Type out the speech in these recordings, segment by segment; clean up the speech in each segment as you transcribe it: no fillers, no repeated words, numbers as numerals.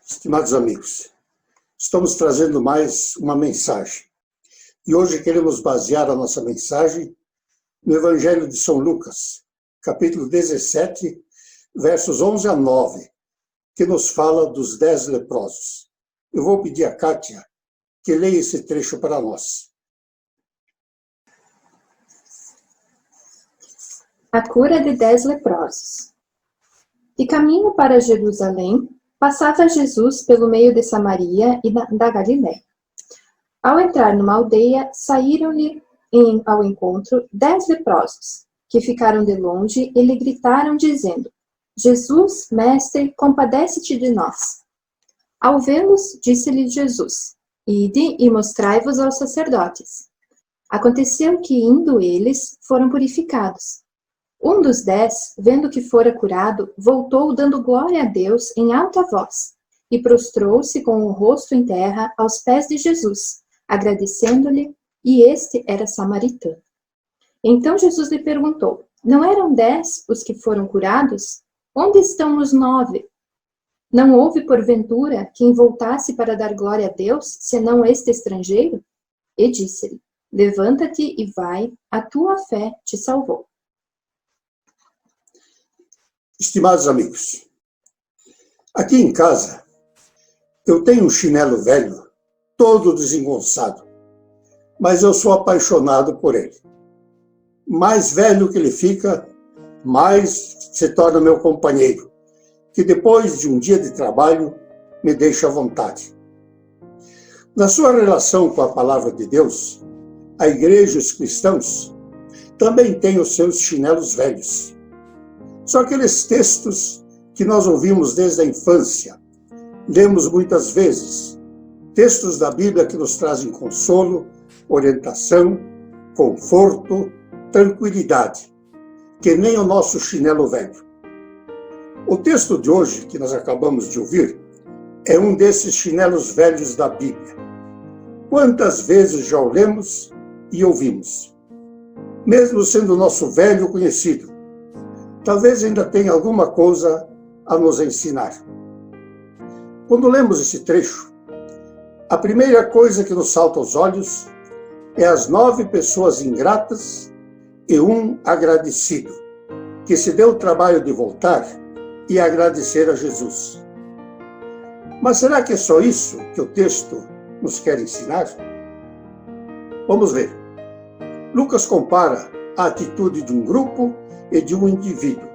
Estimados amigos, estamos trazendo mais uma mensagem. E hoje queremos basear a nossa mensagem no Evangelho de São Lucas, capítulo 17, versos 11 a 9, que nos fala dos 10 leprosos. Eu vou pedir a Kátia que leia esse trecho para nós. A cura de 10 leprosos. De caminho para Jerusalém, passava Jesus pelo meio de Samaria e da Galiléia. Ao entrar numa aldeia, saíram-lhe ao encontro 10 leprosos, que ficaram de longe e lhe gritaram, dizendo: Jesus, mestre, compadece-te de nós. Ao vê-los, disse-lhe Jesus: Ide e mostrai-vos aos sacerdotes. Aconteceu que, indo eles, foram purificados. Um dos 10, vendo que fora curado, voltou dando glória a Deus em alta voz, e prostrou-se com o rosto em terra aos pés de Jesus, agradecendo-lhe, e este era samaritano. Então Jesus lhe perguntou: Não eram 10 os que foram curados? Onde estão os 9? Não houve, porventura, quem voltasse para dar glória a Deus, senão este estrangeiro? E disse-lhe: Levanta-te e vai, a tua fé te salvou. Estimados amigos, aqui em casa eu tenho um chinelo velho, todo desengonçado, mas eu sou apaixonado por ele. Mais velho que ele fica, mais se torna meu companheiro, que depois de um dia de trabalho me deixa à vontade. Na sua relação com a palavra de Deus, a igreja e os cristãos também têm os seus chinelos velhos. São aqueles textos que nós ouvimos desde a infância, lemos muitas vezes, textos da Bíblia que nos trazem consolo, orientação, conforto, tranquilidade, que nem o nosso chinelo velho. O texto de hoje, que nós acabamos de ouvir, é um desses chinelos velhos da Bíblia. Quantas vezes já o lemos e ouvimos? Mesmo sendo nosso velho conhecido, talvez ainda tenha alguma coisa a nos ensinar. Quando lemos esse trecho, a primeira coisa que nos salta aos olhos é as 9 pessoas ingratas e um agradecido, que se deu o trabalho de voltar e agradecer a Jesus. Mas será que é só isso que o texto nos quer ensinar? Vamos ver. Lucas compara a atitude de um grupo e de um indivíduo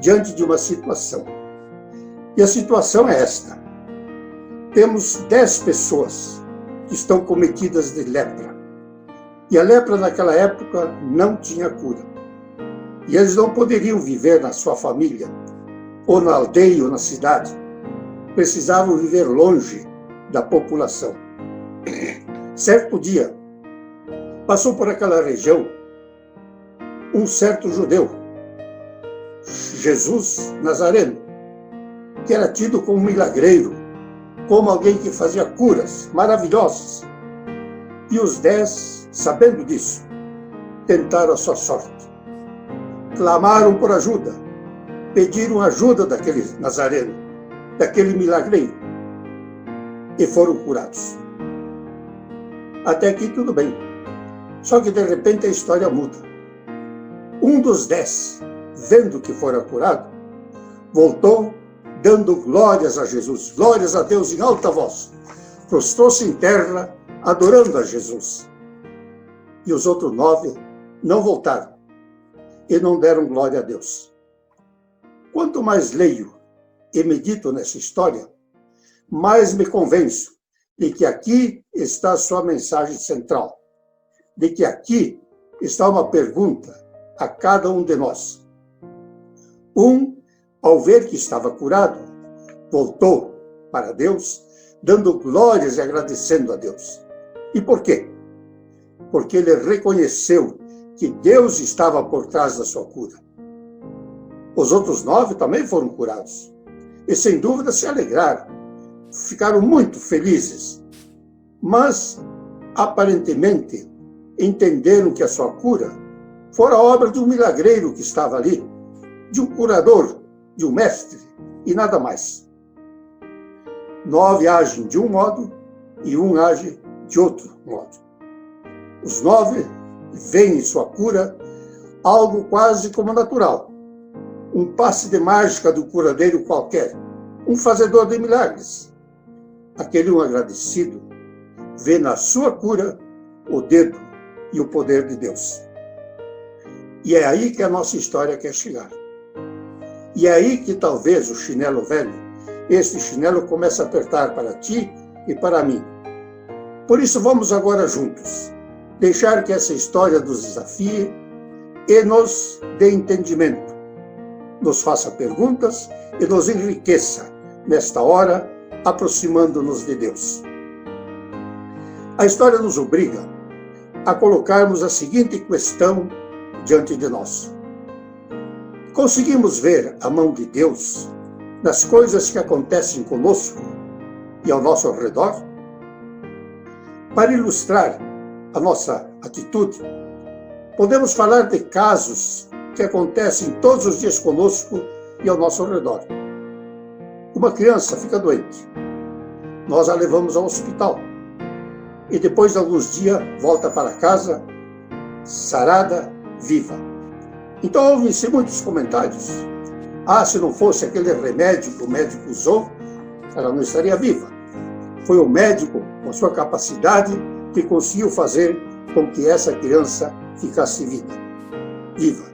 diante de uma situação. E a situação é esta. Temos 10 pessoas que estão cometidas de lepra. E a lepra naquela época não tinha cura. E eles não poderiam viver na sua família, ou na aldeia, ou na cidade. Precisavam viver longe da população. Certo dia, passou por aquela região um certo judeu, Jesus Nazareno, que era tido como milagreiro, como alguém que fazia curas maravilhosas. E os 10, sabendo disso, tentaram a sua sorte. Clamaram por ajuda, pediram ajuda daquele Nazareno, daquele milagreiro, e foram curados. Até aqui tudo bem. Só que de repente a história muda. Um dos 10, vendo que fora curado, voltou dando glórias a Jesus, glórias a Deus em alta voz. Prostrou-se em terra, adorando a Jesus. E os outros 9 não voltaram e não deram glória a Deus. Quanto mais leio e medito nessa história, mais me convenço de que aqui está a sua mensagem central, de que aqui está uma pergunta a cada um de nós. Um, ao ver que estava curado, voltou para Deus, dando glórias e agradecendo a Deus. E por quê? Porque ele reconheceu que Deus estava por trás da sua cura. Os outros 9 também foram curados. E sem dúvida se alegraram. Ficaram muito felizes. Mas, aparentemente, entenderam que a sua cura fora obra de um milagreiro que estava ali, de um curador, de um mestre, e nada mais. 9 agem de um modo e um age de outro modo. Os 9 veem em sua cura algo quase como natural, um passe de mágica do curandeiro qualquer, um fazedor de milagres. Aquele um agradecido vê na sua cura o dedo e o poder de Deus. E é aí que a nossa história quer chegar. E é aí que talvez o chinelo velho, este chinelo, comece a apertar para ti e para mim. Por isso vamos agora juntos, deixar que essa história nos desafie e nos dê entendimento, nos faça perguntas e nos enriqueça nesta hora, aproximando-nos de Deus. A história nos obriga a colocarmos a seguinte questão diante de nós. Conseguimos ver a mão de Deus nas coisas que acontecem conosco e ao nosso redor? Para ilustrar a nossa atitude, podemos falar de casos que acontecem todos os dias conosco e ao nosso redor. Uma criança fica doente. Nós a levamos ao hospital. E depois de alguns dias, volta para casa, sarada, viva. Então ouvem-se muitos comentários. Se não fosse aquele remédio que o médico usou, ela não estaria viva. Foi o médico, com sua capacidade, que conseguiu fazer com que essa criança ficasse viva.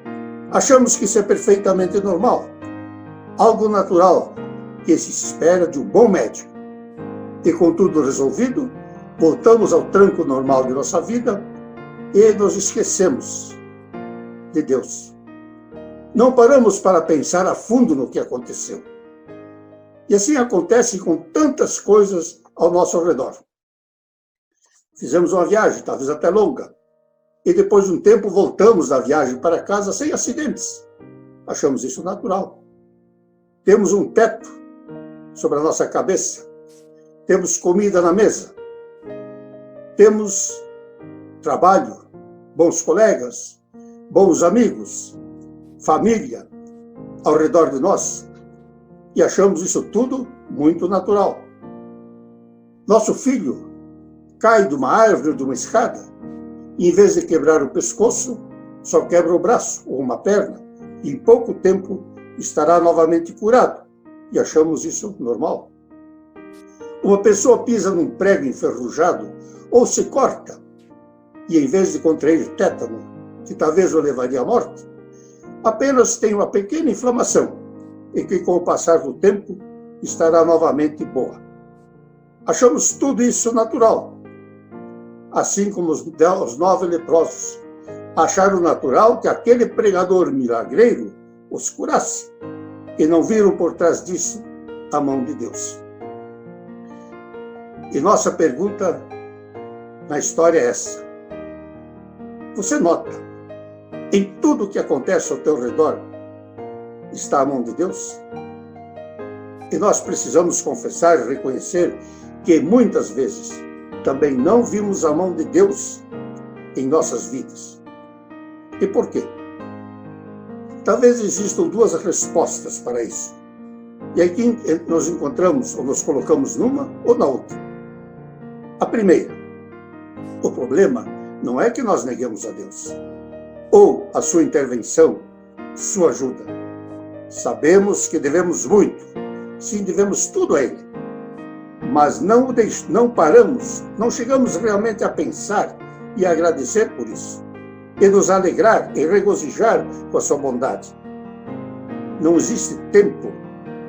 Achamos que isso é perfeitamente normal, algo natural que se espera de um bom médico. E com tudo resolvido, voltamos ao tranco normal de nossa vida e nos esquecemos de Deus. Não paramos para pensar a fundo no que aconteceu. E assim acontece com tantas coisas ao nosso redor. Fizemos uma viagem, talvez até longa, e depois de um tempo voltamos da viagem para casa sem acidentes. Achamos isso natural. Temos um teto sobre a nossa cabeça, temos comida na mesa, temos trabalho, bons colegas, bons amigos, família ao redor de nós, e achamos isso tudo muito natural. Nosso filho cai de uma árvore ou de uma escada, e em vez de quebrar o pescoço, só quebra o braço ou uma perna, e em pouco tempo estará novamente curado, e achamos isso normal. Uma pessoa pisa num prego enferrujado ou se corta, e em vez de contrair tétano, que talvez o levaria à morte, apenas tem uma pequena inflamação, e que com o passar do tempo estará novamente boa. Achamos tudo isso natural. Assim como os 9 leprosos acharam natural que aquele pregador milagreiro os curasse, e não viram por trás disso a mão de Deus. E nossa pergunta na história é essa. Você nota, em tudo que acontece ao teu redor, está a mão de Deus? E nós precisamos confessar e reconhecer que muitas vezes também não vimos a mão de Deus em nossas vidas. E por quê? Talvez existam 2 respostas para isso. E aqui nós encontramos, ou nos colocamos numa ou na outra. A primeira, o problema não é que nós neguemos a Deus, ou a sua intervenção, sua ajuda. Sabemos que devemos muito, sim, devemos tudo a Ele. Mas não paramos, não chegamos realmente a pensar e a agradecer por isso, e nos alegrar e regozijar com a sua bondade. Não existe tempo,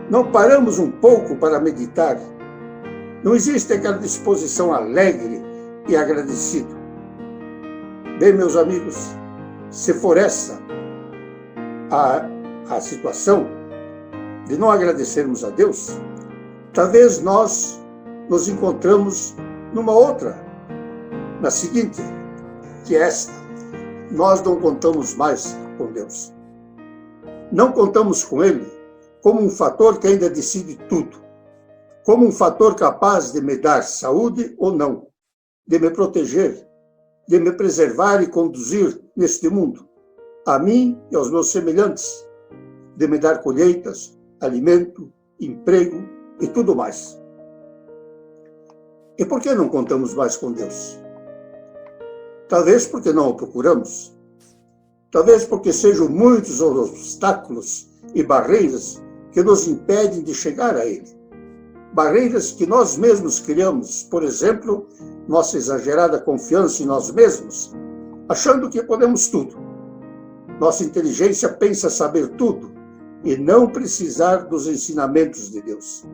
não paramos um pouco para meditar, não existe aquela disposição alegre e agradecido. Bem, meus amigos, se for essa a situação de não agradecermos a Deus, talvez nós nos encontramos numa outra, na seguinte, que é esta: nós não contamos mais com Deus. Não contamos com Ele como um fator que ainda decide tudo, como um fator capaz de me dar saúde ou não, de me proteger, de me preservar e conduzir neste mundo, a mim e aos meus semelhantes, de me dar colheitas, alimento, emprego e tudo mais. E por que não contamos mais com Deus? Talvez porque não o procuramos. Talvez porque sejam muitos os obstáculos e barreiras que nos impedem de chegar a Ele. Barreiras que nós mesmos criamos, por exemplo, nossa exagerada confiança em nós mesmos, achando que podemos tudo. Nossa inteligência pensa saber tudo e não precisar dos ensinamentos de Deus.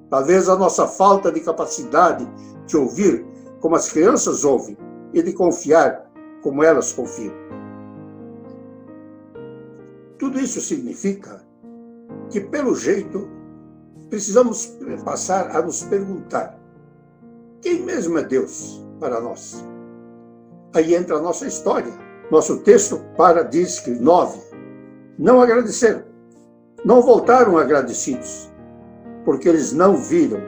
Talvez a nossa falta de capacidade de ouvir como as crianças ouvem e de confiar como elas confiam. Tudo isso significa que, pelo jeito, precisamos passar a nos perguntar: quem mesmo é Deus para nós? Aí entra a nossa história. Nosso texto diz que 9 não agradeceram, não voltaram agradecidos, porque eles não viram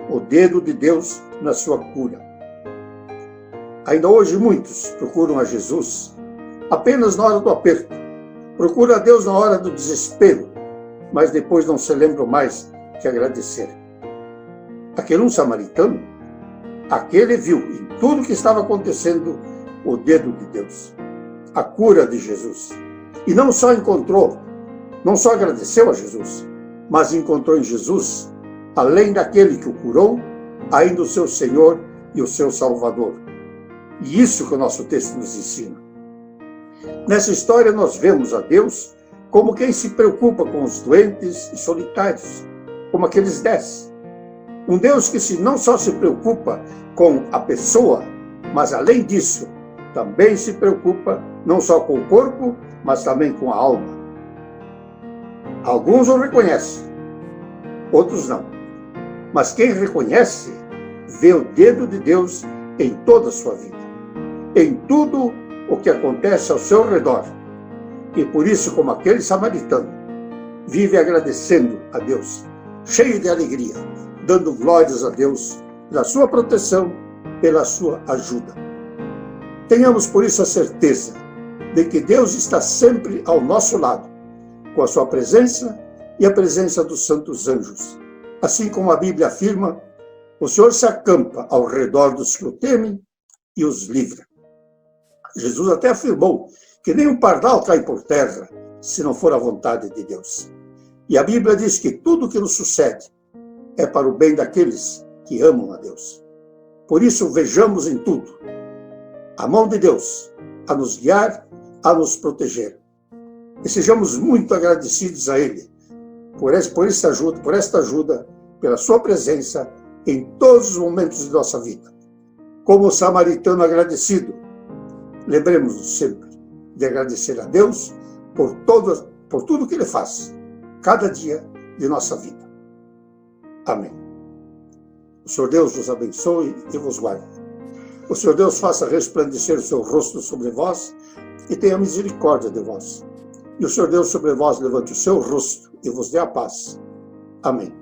o dedo de Deus na sua cura. Ainda hoje muitos procuram a Jesus apenas na hora do aperto, procuram a Deus na hora do desespero, mas depois não se lembram mais de agradecer. Aquele samaritano, aquele viu em tudo que estava acontecendo o dedo de Deus, a cura de Jesus. E não só encontrou, não só agradeceu a Jesus, mas encontrou em Jesus, além daquele que o curou, ainda o seu Senhor e o seu Salvador. E isso que o nosso texto nos ensina. Nessa história nós vemos a Deus como quem se preocupa com os doentes e solitários, como aqueles 10. Um Deus que não só se preocupa com a pessoa, mas além disso, também se preocupa não só com o corpo, mas também com a alma. Alguns o reconhecem, outros não. Mas quem reconhece, vê o dedo de Deus em toda a sua vida, em tudo o que acontece ao seu redor. E por isso, como aquele samaritano, vive agradecendo a Deus, cheio de alegria, dando glórias a Deus pela sua proteção, pela sua ajuda. Tenhamos por isso a certeza de que Deus está sempre ao nosso lado, com a sua presença e a presença dos santos anjos. Assim como a Bíblia afirma, o Senhor se acampa ao redor dos que o temem e os livra. Jesus até afirmou que nem um pardal cai por terra, se não for a vontade de Deus. E a Bíblia diz que tudo o que nos sucede é para o bem daqueles que amam a Deus. Por isso, vejamos em tudo a mão de Deus a nos guiar, a nos proteger. E sejamos muito agradecidos a Ele por esta ajuda, pela sua presença em todos os momentos de nossa vida. Como o samaritano agradecido, lembremos-nos sempre de agradecer a Deus por tudo que Ele faz, cada dia de nossa vida. Amém. O Senhor Deus vos abençoe e vos guarde. O Senhor Deus faça resplandecer o seu rosto sobre vós e tenha misericórdia de vós. E o Senhor Deus sobre vós levante o seu rosto e vos dê a paz. Amém.